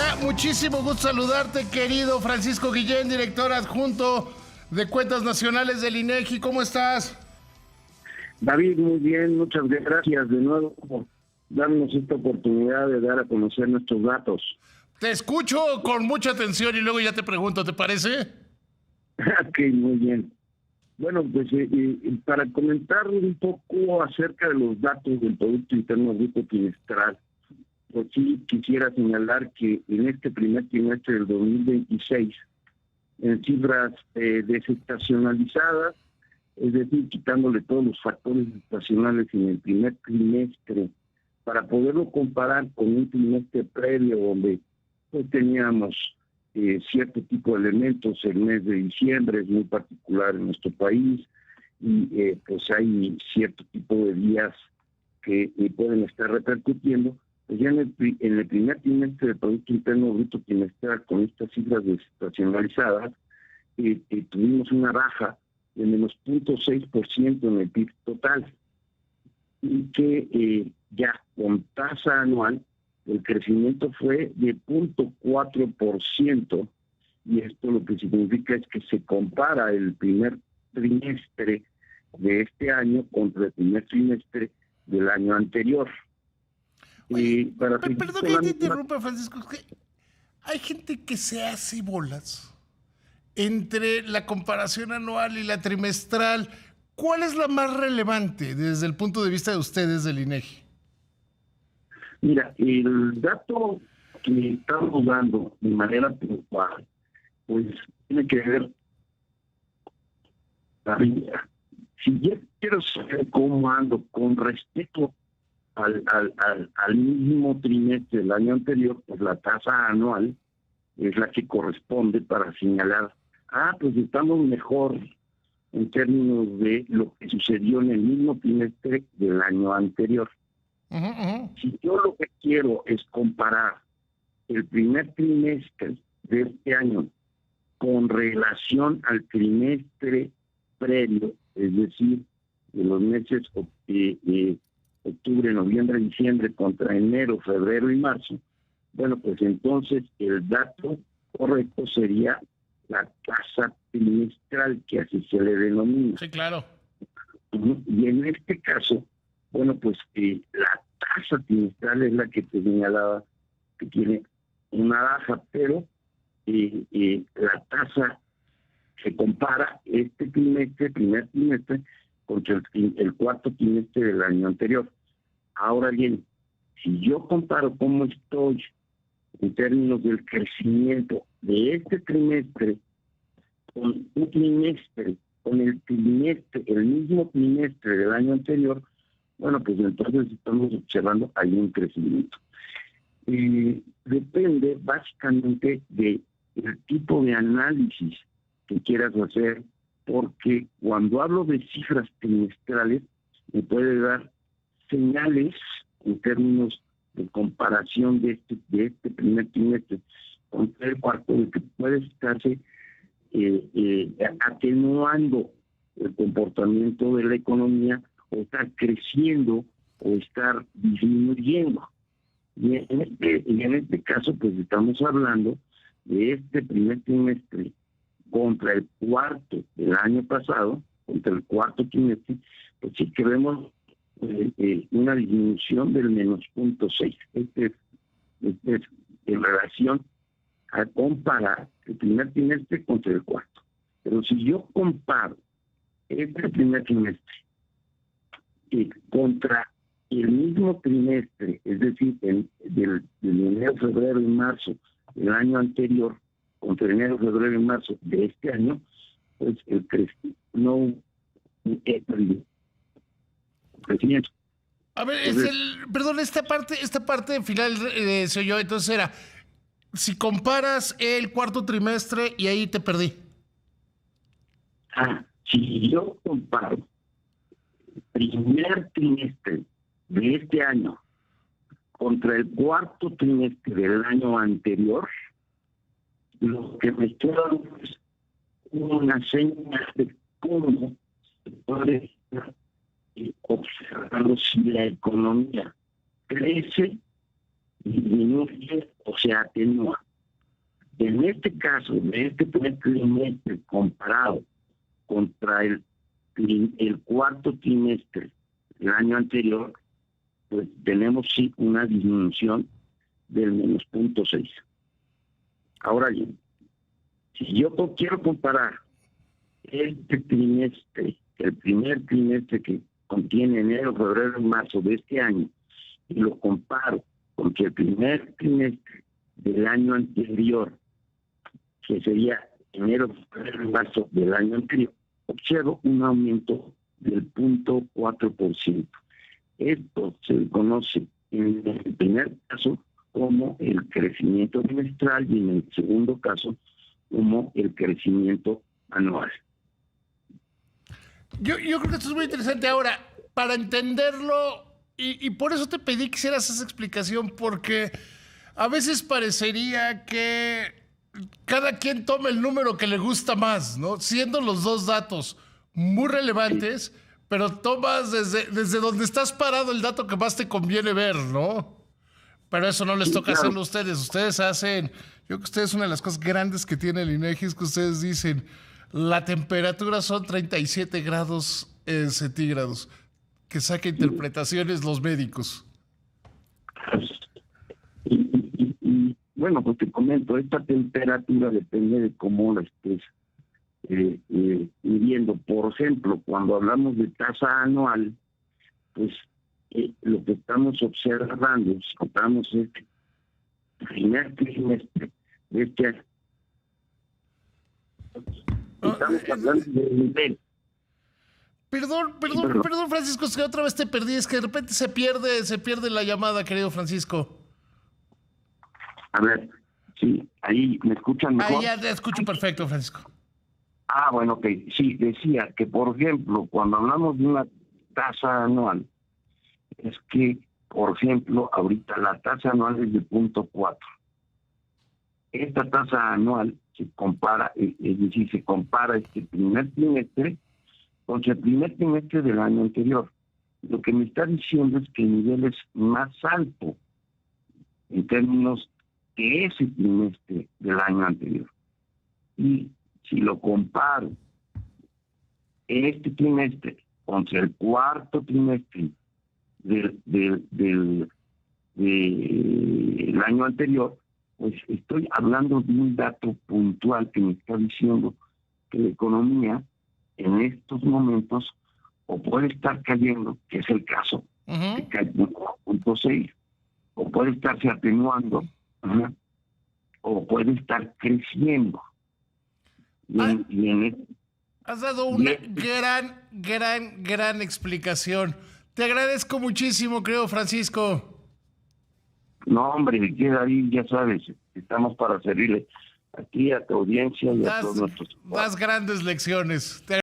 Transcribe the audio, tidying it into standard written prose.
da muchísimo gusto saludarte, querido Francisco Guillén, director adjunto de Cuentas Nacionales del INEGI. ¿Cómo estás? David, muy bien, muchas gracias de nuevo por darnos esta oportunidad de dar a conocer nuestros datos. Te escucho con mucha atención y luego ya te pregunto, ¿te parece? Ok, muy bien. Bueno, pues para comentar un poco acerca de los datos del Producto Interno Bruto trimestral, pues sí quisiera señalar que en este primer trimestre del 2026, en cifras desestacionalizadas, es decir, quitándole todos los factores estacionales en el primer trimestre, para poderlo comparar con un trimestre previo donde pues teníamos cierto tipo de elementos. El mes de diciembre es muy particular en nuestro país y pues hay cierto tipo de días que pueden estar repercutiendo. Pues ya en el primer trimestre del Producto Interno Bruto trimestral, con estas cifras desestacionalizadas, tuvimos una baja de menos 0.6% en el PIB total, y que ya con tasa anual el crecimiento fue de 0.4%, y esto lo que significa es que se compara el primer trimestre de este año contra el primer trimestre del año anterior. Oye, perdón que te interrumpa, Francisco, es que hay gente que se hace bolas entre la comparación anual y la trimestral. ¿Cuál es la más relevante desde el punto de vista de ustedes del INEGI? Mira, el dato que estamos dando de manera puntual, pues tiene que ver, si yo quiero saber cómo ando con respecto al mismo trimestre del año anterior, pues la tasa anual es la que corresponde para señalar, pues estamos mejor en términos de lo que sucedió en el mismo trimestre del año anterior. Si yo lo que quiero es comparar el primer trimestre de este año con relación al trimestre previo, es decir, de los meses octubre, noviembre, diciembre contra enero, febrero y marzo, bueno, pues entonces el dato correcto sería la tasa trimestral, que así se le denomina. Sí, claro. Y en este caso, bueno, pues la tasa trimestral es la que te señalaba que tiene una baja, pero la tasa se compara este trimestre, primer trimestre, contra el cuarto trimestre del año anterior. Ahora bien, si yo comparo cómo estoy en términos del crecimiento de este trimestre con un trimestre, con el mismo trimestre del año anterior, bueno, pues entonces estamos observando ahí un crecimiento. Depende básicamente del tipo de análisis que quieras hacer, porque cuando hablo de cifras trimestrales, me puede dar señales en términos de comparación de este primer trimestre con el cuarto, de que puede estarse atenuando el comportamiento de la economía, o estar creciendo o estar disminuyendo. Y en este caso, pues estamos hablando de este primer trimestre contra el cuarto del año pasado, contra el cuarto trimestre, pues sí que vemos una disminución del menos 0.6. Este es en relación a comparar el primer trimestre contra el cuarto. Pero si yo comparo este primer trimestre contra el mismo trimestre, es decir, del enero, febrero y marzo del año anterior, contra enero, febrero y marzo de este año, pues el crecimiento. A ver, perdón, esta parte final soy yo, entonces era, si comparas el cuarto trimestre y ahí te perdí. Si yo comparo el primer trimestre de este año contra el cuarto trimestre del año anterior, lo que me queda es una señal de cómo se puede observando si la economía crece disminuye o se atenúa. En este caso, de este primer trimestre comparado contra el cuarto trimestre del año anterior, pues tenemos sí una disminución del menos 0.6. Ahora bien, si yo quiero comparar este trimestre, el primer trimestre que contiene enero, febrero y marzo de este año, y lo comparo con el primer trimestre del año anterior, que sería enero, febrero y marzo del año anterior, observo un aumento del 0.4%. Esto se conoce en el primer caso como el crecimiento trimestral y en el segundo caso como el crecimiento anual. Yo creo que esto es muy interesante. Ahora, para entenderlo, y por eso te pedí que hicieras esa explicación, porque a veces parecería que cada quien toma el número que le gusta más, ¿no? Siendo los dos datos muy relevantes, pero tomas desde donde estás parado el dato que más te conviene ver, ¿no? Pero eso no les toca hacerlo a ustedes. Ustedes hacen, yo creo que ustedes una de las cosas grandes que tiene el INEGI es que ustedes dicen, la temperatura son 37 grados centígrados, que saca interpretaciones los médicos. Y bueno, pues te comento, esta temperatura depende de cómo la estés midiendo. Por ejemplo, cuando hablamos de tasa anual, pues lo que estamos observando, si comparamos este primer trimestre de este año, estamos hablando del nivel. Perdón, Francisco, es que otra vez te perdí, es que de repente se pierde la llamada, querido Francisco. A ver, sí, ahí me escuchan mejor. Ahí ya te escucho perfecto, Francisco. Bueno, ok. Sí, decía que, por ejemplo, cuando hablamos de una tasa anual, es que, por ejemplo, ahorita la tasa anual es de 0.4. Esta tasa anual se compara, es decir, se compara este primer trimestre con el primer trimestre del año anterior. Lo que me está diciendo es que el nivel es más alto en términos de ese trimestre del año anterior. Y si lo comparo este trimestre contra el cuarto trimestre del año anterior, pues estoy hablando de un dato puntual que me está diciendo que la economía en estos momentos o puede estar cayendo, que es el caso, que cae 1.6, o puede estarse atenuando, o puede estar creciendo. Has dado una gran explicación. Te agradezco muchísimo, creo, Francisco. No, hombre, queda ahí, ya sabes, estamos para servirle aquí a tu audiencia y a todos nuestros. Das grandes lecciones.